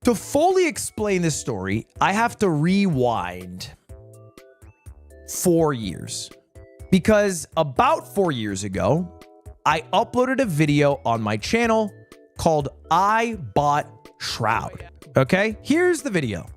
To fully explain this story, I have to rewind 4 years. Because about 4 years ago, I uploaded a video on my channel called I Bought Shroud. Okay, here's the video.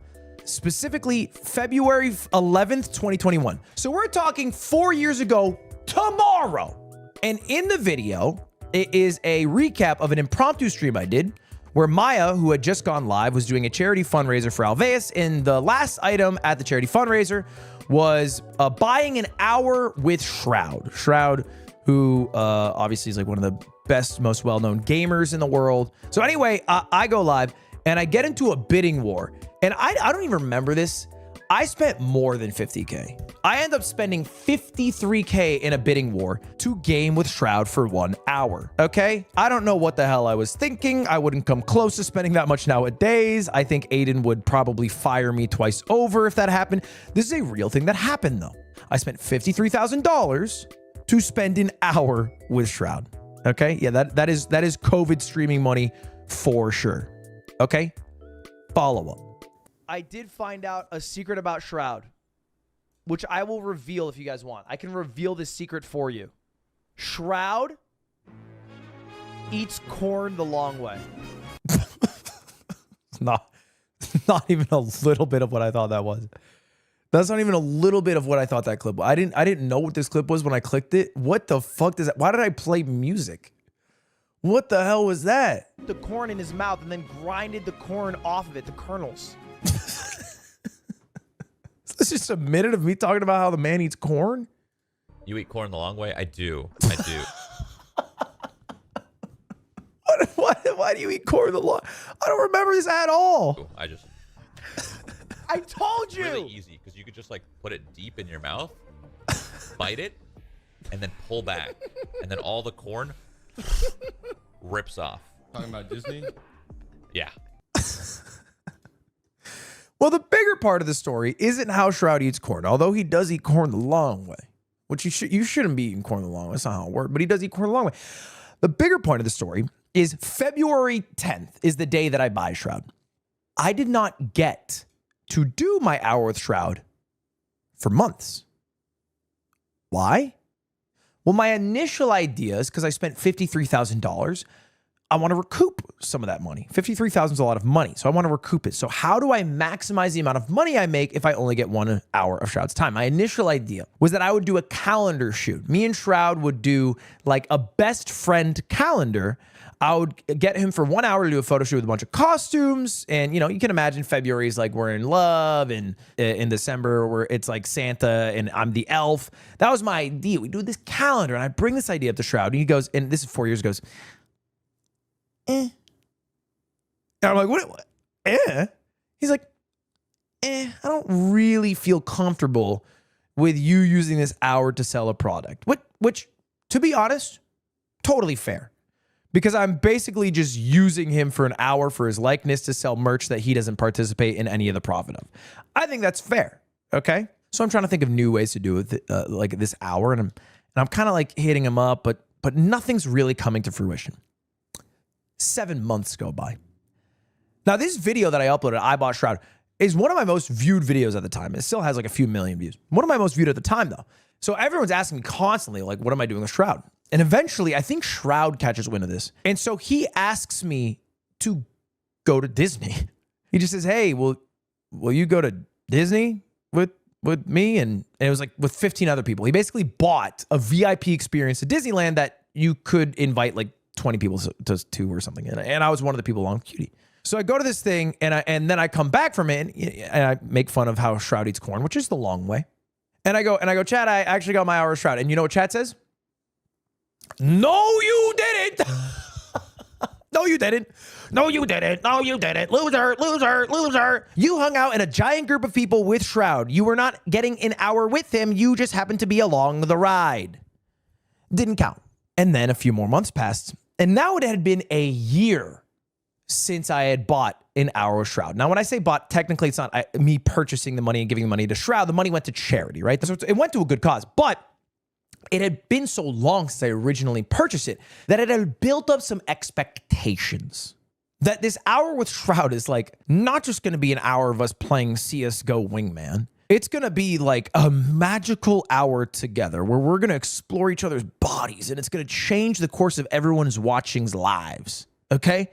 Specifically, February 11th, 2021. So we're talking 4 years ago tomorrow. And in the video, it is a recap of an impromptu stream I did where Maya, who had just gone live, was doing a charity fundraiser for Alveus. And the last item at the charity fundraiser was buying an hour with Shroud. Shroud, who obviously is like one of the best, most well-known gamers in the world. So anyway, I go live and I get into a bidding war. And I don't even remember this. I spent more than 50K. I end up spending 53K in a bidding war to game with Shroud for 1 hour, okay? I don't know what the hell I was thinking. I wouldn't come close to spending that much nowadays. I think Aiden would probably fire me twice over if that happened. This is a real thing that happened though. I spent $53,000 to spend an hour with Shroud, okay? Yeah, that is COVID streaming money for sure, okay? Follow up. I did find out a secret about Shroud, which I will reveal if you guys want. I can reveal this secret for you. Shroud eats corn the long way. not even a little bit of what I thought that was. That's not even a little bit of what I thought that clip was. I didn't know what this clip was when I clicked it. What the fuck does that? Why did I play music? What the hell was that? The corn in his mouth and then grinded the corn off of it, the kernels. This is just a minute of me talking about how the man eats corn. You eat corn the long way? I do. Why do you eat corn the long? I don't remember this at all. I told you. It's really easy because you could just like put it deep in your mouth, bite it, and then pull back, and then all the corn rips off. Talking about Disney? Yeah. Well, the bigger part of the story isn't how Shroud eats corn, although he does eat corn the long way, which you shouldn't be eating corn the long way. That's not how it works, but he does eat corn the long way. The bigger point of the story is February 10th is the day that I buy Shroud. I did not get to do my hour with Shroud for months. Why? Well, my initial idea is because I spent $53,000. I want to recoup some of that money. $53,000 is a lot of money, so I want to recoup it. So how do I maximize the amount of money I make if I only get 1 hour of Shroud's time? My initial idea was that I would do a calendar shoot. Me and Shroud would do like a best friend calendar. I would get him for 1 hour to do a photo shoot with a bunch of costumes. And, you know, you can imagine February is like we're in love, and in December where it's like Santa and I'm the elf. That was my idea. We do this calendar, and I bring this idea up to Shroud, and he goes, and this is 4 years ago, goes, And I'm like, what? He's like, I don't really feel comfortable with you using this hour to sell a product. Which, to be honest, totally fair. Because I'm basically just using him for an hour for his likeness to sell merch that he doesn't participate in any of the profit of. I think that's fair, okay? So I'm trying to think of new ways to do it, like this hour, and I'm kind of like hitting him up, but nothing's really coming to fruition. 7 months go by. Now, this video that I uploaded, I Bought Shroud, is one of my most viewed videos at the time. It still has like a few million views. One of my most viewed at the time, though. So everyone's asking me constantly, like, what am I doing with Shroud? And eventually, I think Shroud catches wind of this. And so he asks me to go to Disney. He just says, hey, will you go to Disney with me? And it was like with 15 other people. He basically bought a VIP experience to Disneyland that you could invite like 20 people to or something. And I was one of the people along with Cutie. So I go to this thing, and then I come back from it, and I make fun of how Shroud eats corn, which is the long way. And I go, Chad, I actually got my hour of Shroud. And you know what Chad says? No, you didn't. No, you didn't. No, you didn't. No, you didn't. Loser, loser, loser. You hung out in a giant group of people with Shroud. You were not getting an hour with him. You just happened to be along the ride. Didn't count. And then a few more months passed. And now it had been a year since I had bought an hour of Shroud. Now, when I say bought, technically it's not me purchasing the money and giving the money to Shroud. The money went to charity, right? So it went to a good cause. But it had been so long since I originally purchased it that it had built up some expectations. that this hour with Shroud is like not just going to be an hour of us playing CSGO Wingman. It's going to be like a magical hour together where we're going to explore each other's bodies, and it's going to change the course of everyone's watching's lives. Okay?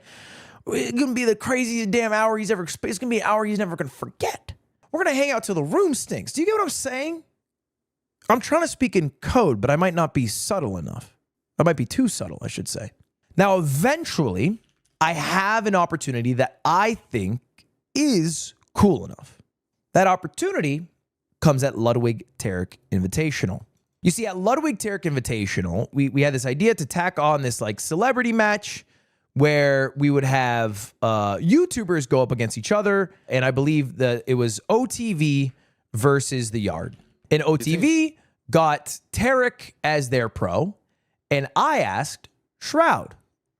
It's going to be the craziest damn hour he's ever experienced. It's going to be an hour he's never going to forget. We're going to hang out till the room stinks. Do you get what I'm saying? I'm trying to speak in code, but I might not be subtle enough. I might be too subtle, I should say. Now, eventually, I have an opportunity that I think is cool enough. That opportunity comes at Ludwig Tarek Invitational. You see, at Ludwig Tarek Invitational, we had this idea to tack on this like celebrity match where we would have YouTubers go up against each other. And I believe that it was OTV versus The Yard. And OTV got Tarek as their pro. And I asked Shroud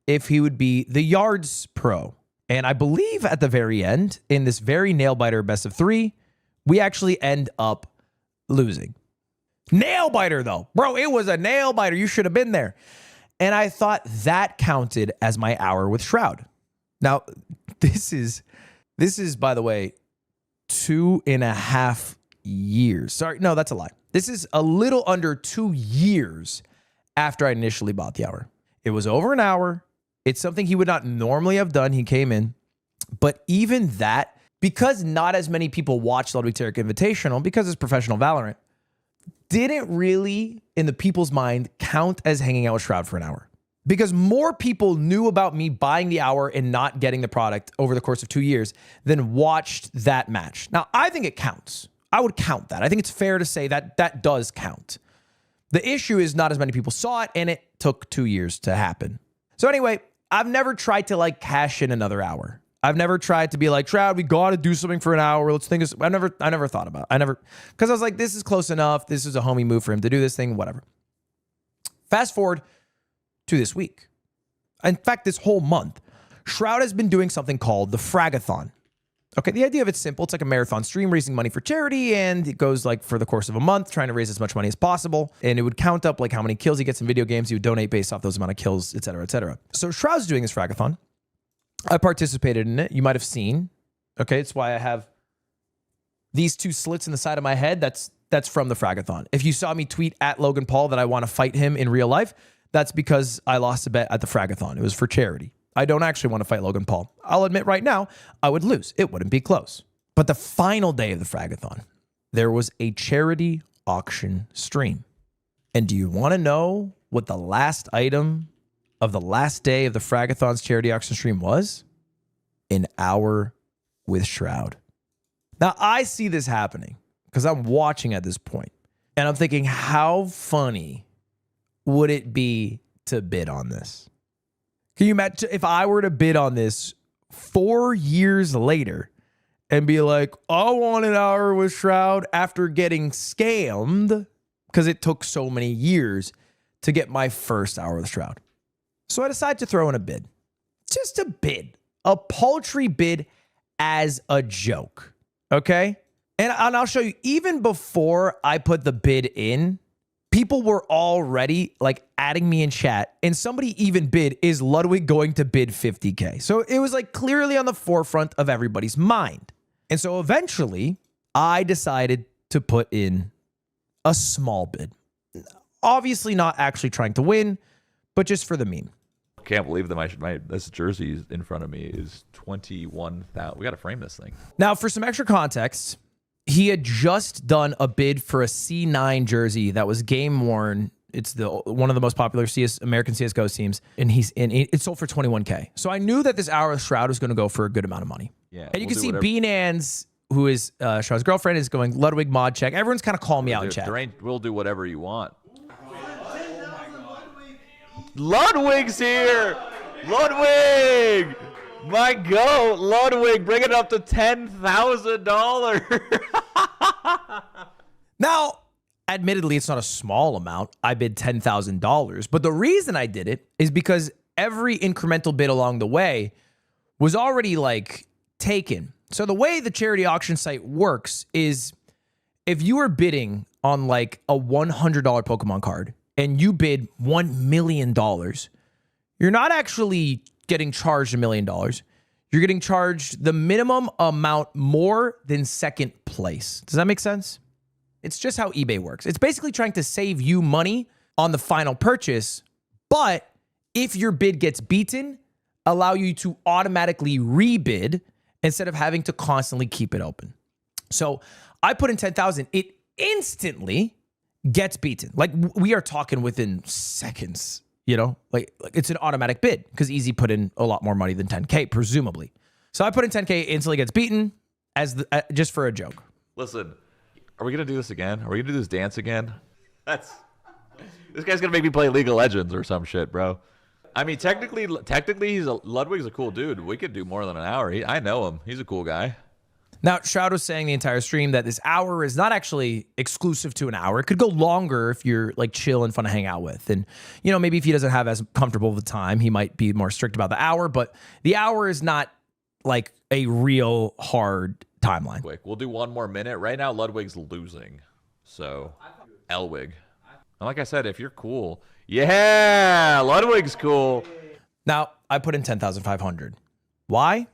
if he would be The Yard's pro. And I believe at the very end, in this very nail-biter best of 3, we actually end up losing. Nail-biter, though. Bro, it was a nail-biter. You should have been there. And I thought that counted as my hour with Shroud. Now, this is, by the way, 2.5 years. Sorry, no, that's a lie. This is a little under 2 years after I initially bought the hour. It was over an hour. It's something he would not normally have done. He came in. But even that, because not as many people watch Ludwig Tarek Invitational, because it's professional Valorant, didn't really, in the people's mind, count as hanging out with Shroud for an hour. Because more people knew about me buying the hour and not getting the product over the course of 2 years than watched that match. Now, I think it counts. I would count that. I think it's fair to say that that does count. The issue is not as many people saw it, and it took 2 years to happen. So anyway, I've never tried to like cash in another hour. I've never tried to be like, Shroud, we got to do something for an hour. Let's think. I never thought about it. Because I was like, this is close enough. This is a homie move for him to do this thing, whatever. Fast forward to this week. In fact, this whole month, Shroud has been doing something called the Fragathon. Okay, the idea of it's simple. It's like a marathon stream raising money for charity, and it goes like for the course of a month, trying to raise as much money as possible. And it would count up like how many kills he gets in video games. He would donate based off those amount of kills, et cetera, et cetera. So Shroud's doing this Fragathon. I participated in it. You might have seen. Okay, it's why I have these 2 slits in the side of my head. That's from the Fragathon. If you saw me tweet at Logan Paul that I want to fight him in real life, that's because I lost a bet at the Fragathon. It was for charity. I don't actually want to fight Logan Paul. I'll admit right now, I would lose. It wouldn't be close. But the final day of the Fragathon, there was a charity auction stream. And do you want to know what the last item of the last day of the Fragathon's charity auction stream was? An hour with Shroud. Now, I see this happening because I'm watching at this point, and I'm thinking, how funny would it be to bid on this? Can you imagine if I were to bid on this 4 years later and be like, I want an hour with Shroud after getting scammed because it took so many years to get my first hour with Shroud? So I decided to throw in a bid. Just a bid. A paltry bid as a joke. Okay? And I'll show you, even before I put the bid in, people were already like adding me in chat, and somebody even bid, is Ludwig going to bid 50K? So it was like clearly on the forefront of everybody's mind. And so eventually I decided to put in a small bid. Obviously not actually trying to win, but just for the meme. Can't believe that this jersey in front of me is 21,000. We got to frame this thing. Now, for some extra context, he had just done a bid for a C9 jersey that was game worn. It's one of the most popular American CSGO teams, and it sold for 21K. So I knew that this hour of Shroud was going to go for a good amount of money. Yeah, and you can see Beanans, who is Shroud's girlfriend, is going Ludwig mod check. Everyone's kind of calling me out in chat. We'll do whatever you want. Ludwig's here! Ludwig! My goat, Ludwig, bring it up to $10,000. Now, admittedly, it's not a small amount. I bid $10,000. But the reason I did it is because every incremental bid along the way was already like taken. So the way the charity auction site works is if you are bidding on like a $100 Pokemon card and you bid $1 million, you're not actually getting charged $1 million. you're getting charged the minimum amount more than second place. Does that make sense? It's just how eBay works. It's basically trying to save you money on the final purchase, but if your bid gets beaten, allow you to automatically rebid instead of having to constantly keep it open. So I put in 10,000. It instantly gets beaten. Like we are talking within seconds, you know, like it's an automatic bid because Easy put in a lot more money than 10K, presumably. So I put in 10K, instantly gets beaten as just for a joke. Listen, are we going to do this again? Are we going to do this dance again? This guy's going to make me play League of Legends or some shit, bro. I mean, technically, Ludwig's a cool dude. We could do more than an hour. I know him. He's a cool guy. Now, Shroud was saying the entire stream that this hour is not actually exclusive to an hour. It could go longer if you're like chill and fun to hang out with. And, you know, maybe if he doesn't have as comfortable of a time, he might be more strict about the hour. But the hour is not like a real hard timeline. Quick, we'll do one more minute. Right now, Ludwig's losing. So, Elwig. And like I said, if you're cool, yeah, Ludwig's cool. Now, I put in 10,500. Why?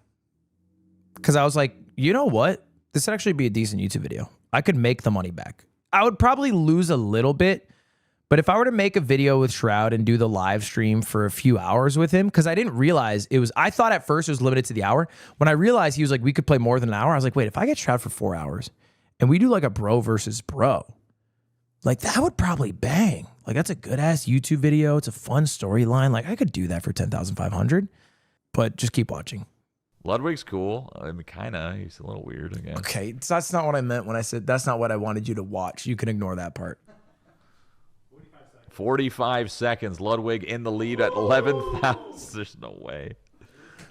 Because I was like, you know what? This would actually be a decent YouTube video. I could make the money back. I would probably lose a little bit, but if I were to make a video with Shroud and do the live stream for a few hours with him, because I didn't realize it was, I thought at first it was limited to the hour. When I realized he was like, we could play more than an hour, I was like, wait, if I get Shroud for 4 hours and we do like a bro versus bro, like that would probably bang. Like that's a good ass YouTube video. It's a fun storyline. Like I could do that for 10,500, but just keep watching. Ludwig's cool. I mean, kinda. He's a little weird again. Okay, that's not what I meant when I said that's not what I wanted you to watch. You can ignore that part. 45 seconds. Ludwig in the lead at 11,000. There's no way.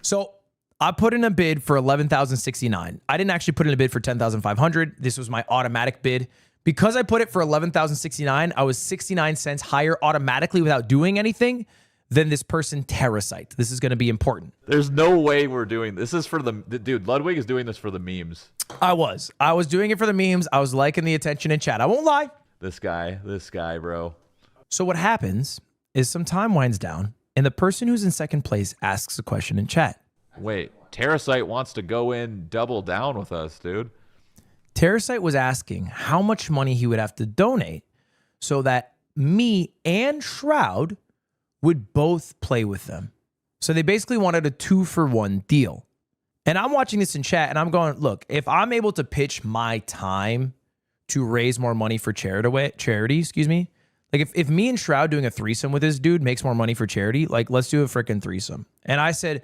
So I put in a bid for 11,069. I didn't actually put in a bid for 10,500. This was my automatic bid. Because I put it for 11,069, I was 69 cents higher automatically without doing anything than this person Terrasite. This is going to be important. There's no way we're doing this. This is for the dude. Ludwig is doing this for the memes. I was doing it for the memes. I was liking the attention in chat. I won't lie. This guy, bro. So what happens is some time winds down and the person who's in second place asks a question in chat. Wait, Terrasite wants to go in double down with us, dude. Terrasite was asking how much money he would have to donate so that me and Shroud would both play with them. So they basically wanted a 2-for-1 deal. And I'm watching this in chat and I'm going, look, if I'm able to pitch my time to raise more money for charity, excuse me. Like if me and Shroud doing a threesome with this dude makes more money for charity, like let's do a freaking threesome. And I said,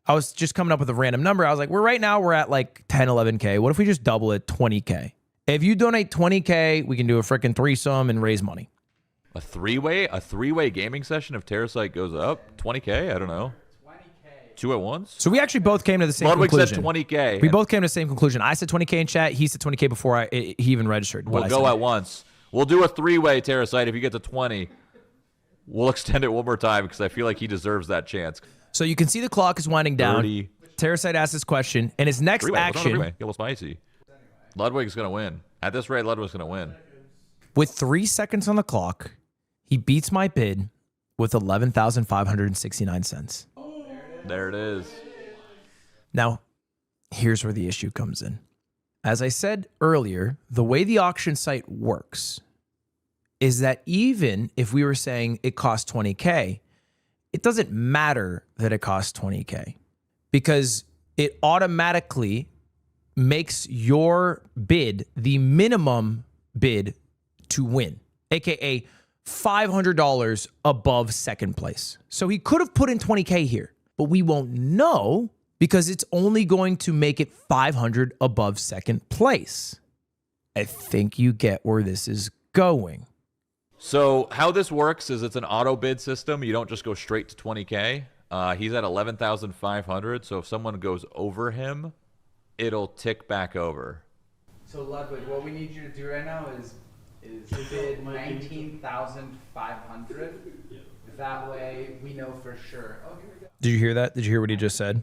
I was just coming up with a random number. I was like, we're at like 10, 11K. What if we just double it 20K? If you donate 20K, we can do a freaking threesome and raise money. A three-way gaming session if Terrasite goes up 20K. I don't know. 20K. Two at once. So we actually both came to the same Ludwig conclusion. said 20K. We both came to the same conclusion. I said 20K in chat. He said 20K before he even registered. We'll go at once. We'll do a three-way Terrasite if you get to 20. We'll extend it one more time because I feel like he deserves that chance. So you can see the clock is winding down. 30. Terrasite asked this question, and his next action. Get a little spicy. Ludwig's gonna win. At this rate, Ludwig's gonna win. With 3 seconds on the clock, he beats my bid with 11,569 cents. There it is. Now, here's where the issue comes in. As I said earlier, the way the auction site works is that even if we were saying it costs 20K, it doesn't matter that it costs 20K because it automatically makes your bid the minimum bid to win, aka $500 above second place. So he could have put in 20K here, but we won't know because it's only going to make it 500 above second place. I think you get where this is going. So how this works is it's an auto bid system. You don't just go straight to 20K. He's at 11,500. So if someone goes over him, it'll tick back over. So Ludwig, what we need you to do right now is bid 19,500. That way we know for sure. Oh, here we go. Did you hear that? Did you hear what he just said?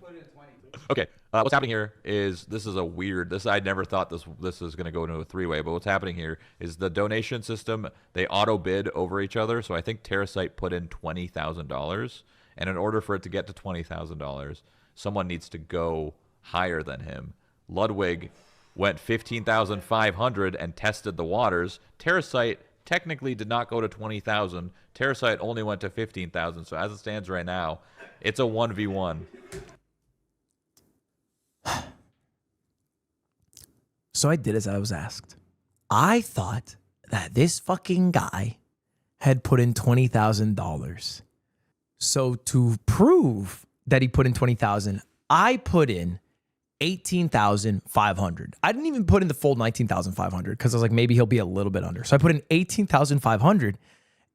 Okay, what's happening here is this is a weird. I never thought this is going to go into a three-way, but what's happening here is the donation system. They auto bid over each other. So I think Terrasite put in $20,000, and in order for it to get to $20,000, someone needs to go higher than him. Ludwig went 15,500 and tested the waters. Terrasite technically did not go to 20,000. Terrasite only went to 15,000. So as it stands right now, it's a 1v1. So I did as I was asked. I thought that this fucking guy had put in $20,000. So to prove that he put in 20,000, I put in 18,500. I didn't even put in the full 19,500 because I was like, maybe he'll be a little bit under. So I put in 18,500,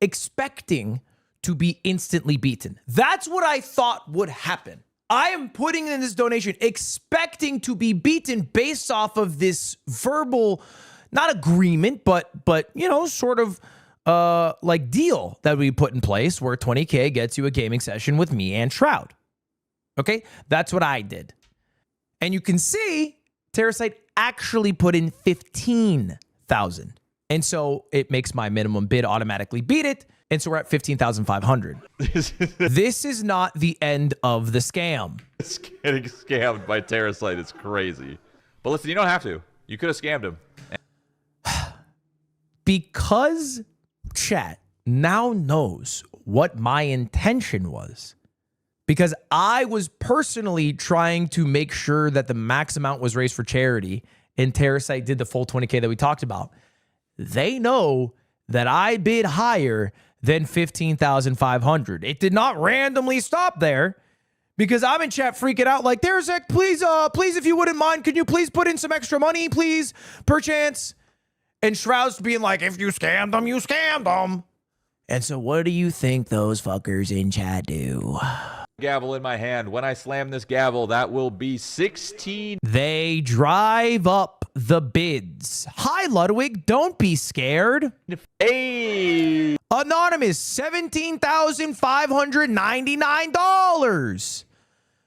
expecting to be instantly beaten. That's what I thought would happen. I am putting in this donation expecting to be beaten based off of this verbal, not agreement, but you know, sort of like deal that we put in place where 20K gets you a gaming session with me and Shroud. Okay, that's what I did. And you can see Terrasite actually put in 15,000. And so it makes my minimum bid automatically beat it. And so we're at 15,500. This is not the end of the scam. Getting scammed by Terrasite is crazy. But listen, you don't have to. You could have scammed him. Because chat now knows what my intention was. Because I was personally trying to make sure that the max amount was raised for charity and Terrasite did the full 20K that we talked about. They know that I bid higher than 15,500. It did not randomly stop there because I'm in chat freaking out like, Terrasite, please, if you wouldn't mind, can you please put in some extra money, please, perchance? And Shroud's being like, if you scammed them, you scammed them. And so what do you think those fuckers in chat do? Gavel in my hand. When I slam this gavel, that will be 16. They drive up the bids. Hi, Ludwig. Don't be scared. Hey. Anonymous, $17,599.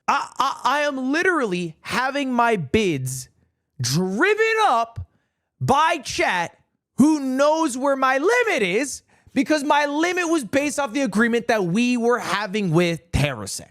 I am literally having my bids driven up by chat who knows where my limit is, because my limit was based off the agreement that we were having with Terrasect.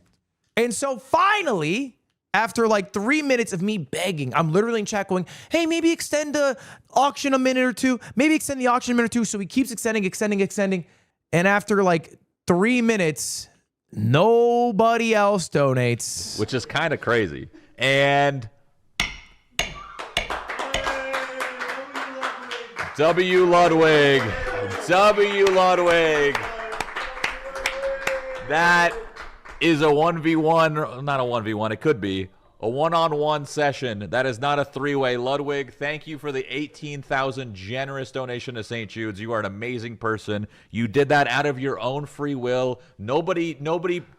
And so finally, after like 3 minutes of me begging, I'm literally in chat going, hey, maybe extend the auction a minute or two. Maybe extend the auction a minute or two. So he keeps extending. And after like 3 minutes, nobody else donates. Which is kind of crazy. And W. Ludwig. That is a 1v1, not a 1v1, it could be a one-on-one session. That is not a three-way. Ludwig, thank you for the 18,000 generous donation to St. Jude's. You are an amazing person. You did that out of your own free will. Nobody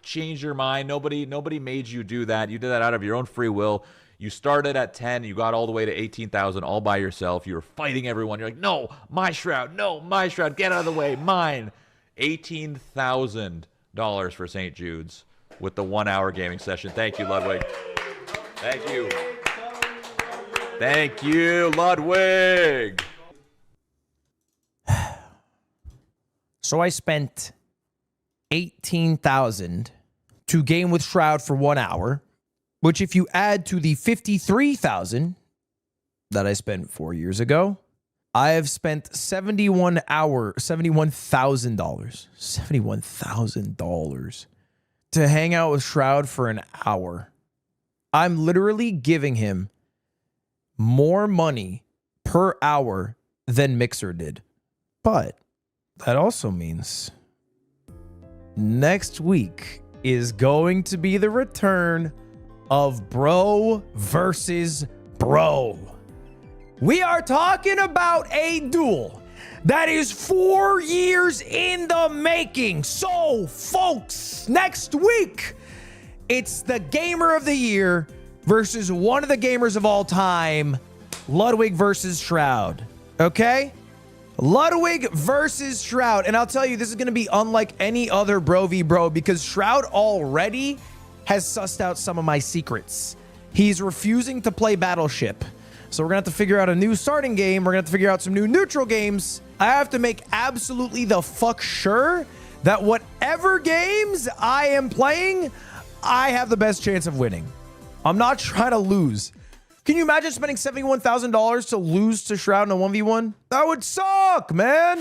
changed your mind. Nobody made you do that. You did that out of your own free will. You started at 10, you got all the way to 18,000 all by yourself. You were fighting everyone. You're like, no, my Shroud, get out of the way, mine. $18,000 for St. Jude's with the 1 hour gaming session. Thank you, Ludwig. Thank you. Thank you, Ludwig. So I spent 18,000 to game with Shroud for 1 hour, which if you add to the 53,000 that I spent 4 years ago, I have spent $71,000 to hang out with Shroud for an hour. I'm literally giving him more money per hour than Mixer did. But that also means next week is going to be the return of bro versus bro. We are talking about a duel that is 4 years in the making. So, folks, next week, it's the Gamer of the Year versus one of the gamers of all time, Ludwig versus Shroud. Okay? Ludwig versus Shroud. And I'll tell you, this is going to be unlike any other bro v bro because Shroud already has sussed out some of my secrets. He's refusing to play Battleship. So we're going to have to figure out a new starting game. We're going to have to figure out some new neutral games. I have to make absolutely the fuck sure that whatever games I am playing, I have the best chance of winning. I'm not trying to lose. Can you imagine spending $71,000 to lose to Shroud in a 1v1? That would suck, man.